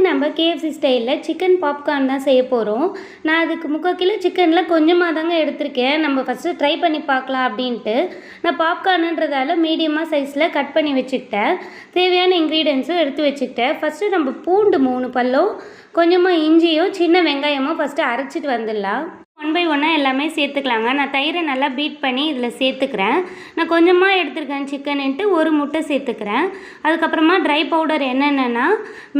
நம்ம கேஎஃப்சி ஸ்டைலில் chicken popcorn தான் செய்ய போகிறோம். நான் அதுக்கு 3/4 கிலோ சிக்கனில் கொஞ்சமாக தாங்க எடுத்திருக்கேன். நம்ம ஃபஸ்ட்டு ட்ரை பண்ணி பார்க்கலாம் அப்படின்ட்டு. நான் பாப்கார்னுன்றதால மீடியமாக சைஸில் கட் பண்ணி வச்சுக்கிட்டேன். தேவையான இன்க்ரீடியன்ஸும் எடுத்து வச்சுக்கிட்டேன். ஃபஸ்ட்டு நம்ம பூண்டு 3 பல்லும், கொஞ்சமாக இஞ்சியும் சின்ன வெங்காயமும் ஃபஸ்ட்டு அரைச்சிட்டு வந்துடலாம். 1 பை 1 எல்லாமே சேர்த்துக்கலாங்க. நான் தயிரை நல்லா பீட் பண்ணி இதில் சேர்த்துக்கிறேன். நான் கொஞ்சமாக எடுத்துருக்கேன் சிக்கனுன்ட்டு 1 முட்டை சேர்த்துக்கிறேன். அதுக்கப்புறமா ட்ரை பவுடர் என்னென்னா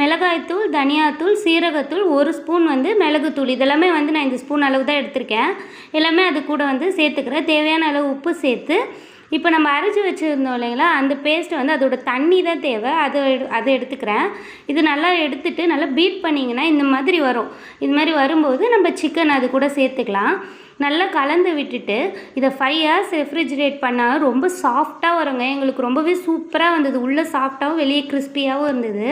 மிளகாய்த்தூள், தனியாத்தூள், சீரகத்தூள், 1 ஸ்பூன் மிளகுத்தூள். இதெல்லாமே நான் இந்த ஸ்பூன் அளவு தான் எடுத்திருக்கேன். எல்லாமே அது கூட சேர்த்துக்கிறேன். தேவையான அளவு உப்பு சேர்த்து இப்போ நம்ம அரைச்சி வச்சுருந்தோம் இல்லைங்களா, அந்த பேஸ்ட்டு அதோட தண்ணி தான் தேவை. அதை எடுத்துக்கிறேன். இது நல்லா எடுத்துகிட்டு நல்லா பீட் பண்ணிங்கன்னா இந்த மாதிரி வரும். இது மாதிரி வரும்போது நம்ம சிக்கன் அது கூட சேர்த்துக்கலாம். நல்லா கலந்து விட்டுட்டு இதை 5 hours ரெஃப்ரிஜிரேட் பண்ணால் ரொம்ப சாஃப்டாக வருங்க. எங்களுக்கு ரொம்பவே சூப்பராக வந்தது. உள்ளே சாஃப்டாகவும் வெளியே கிறிஸ்பியாகவும் இருந்தது.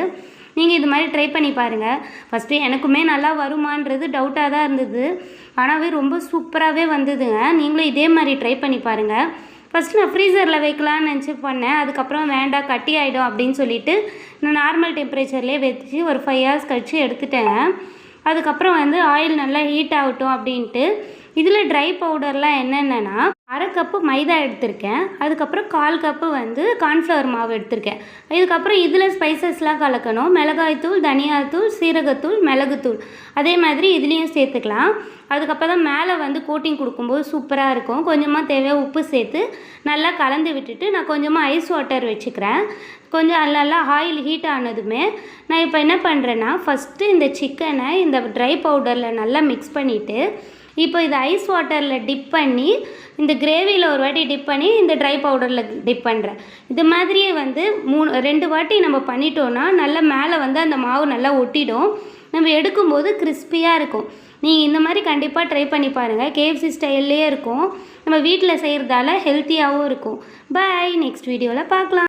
நீங்கள் இது மாதிரி ட்ரை பண்ணி பாருங்கள். ஃபஸ்ட்டு எனக்குமே நல்லா வருமானது டவுட்டாக தான் இருந்தது. ஆனாவே ரொம்ப சூப்பராகவே வந்ததுங்க. நீங்களும் இதே மாதிரி ட்ரை பண்ணி பாருங்கள். ஃபஸ்ட்டு நான் ஃப்ரீசரில் வைக்கலான்னு நினச்சி பண்ணேன். அதுக்கப்புறம் வேண்டாம் கட்டி ஆகிடும் அப்படின்னு சொல்லிவிட்டு நான் நார்மல் டெம்பரேச்சர்லேயே வச்சு ஒரு 5 hours கழித்து எடுத்துட்டேங்க. அதுக்கப்புறம் ஆயில் நல்லா ஹீட் ஆகட்டும் அப்படின்ட்டு இதில் ட்ரை பவுடர்லாம் என்னென்னா 1/2 கப்பு மைதா எடுத்திருக்கேன். அதுக்கப்புறம் 1/4 கப்பு கார்ன்ஃப்ளவர் மாவு எடுத்திருக்கேன். இதுக்கப்புறம் இதில் ஸ்பைசஸ்லாம் கலக்கணும். மிளகாய்த்தூள், தனியாத்தூள், சீரகத்தூள், மிளகுத்தூள் அதே மாதிரி இதுலேயும் சேர்த்துக்கலாம். அதுக்கப்புறம் தான் மேலே கோட்டிங் கொடுக்கும்போது சூப்பராக இருக்கும். கொஞ்சமாக தேவையாக உப்பு சேர்த்து நல்லா கலந்து விட்டுட்டு நான் கொஞ்சமாக ஐஸ் வாட்டர் வச்சுக்கிறேன். கொஞ்சம் நல்லா ஆயில் ஹீட் ஆனதுமே நான் இப்போ என்ன பண்ணுறேன்னா ஃபஸ்ட்டு இந்த சிக்கனை இந்த ட்ரை பவுடரில் நல்லா மிக்ஸ் பண்ணிவிட்டு இப்போ இதை ஐஸ் வாட்டரில் டிப் பண்ணி இந்த கிரேவியில் ஒரு வாட்டி டிப் பண்ணி இந்த ட்ரை பவுடரில் டிப் பண்ணுறேன். இது மாதிரியே 2 வாட்டி நம்ம பண்ணிட்டோன்னா நல்லா மேலே அந்த மாவு நல்லா ஒட்டிடும். நம்ம எடுக்கும்போது கிறிஸ்பியாக இருக்கும். நீங்கள் இந்த மாதிரி கண்டிப்பாக ட்ரை பண்ணி பாருங்கள். கேஎஃப்சி ஸ்டைல்லே இருக்கும். நம்ம வீட்டில் செய்கிறதால ஹெல்த்தியாகவும் இருக்கும். பாய். நெக்ஸ்ட் வீடியோவில் பார்க்கலாம்.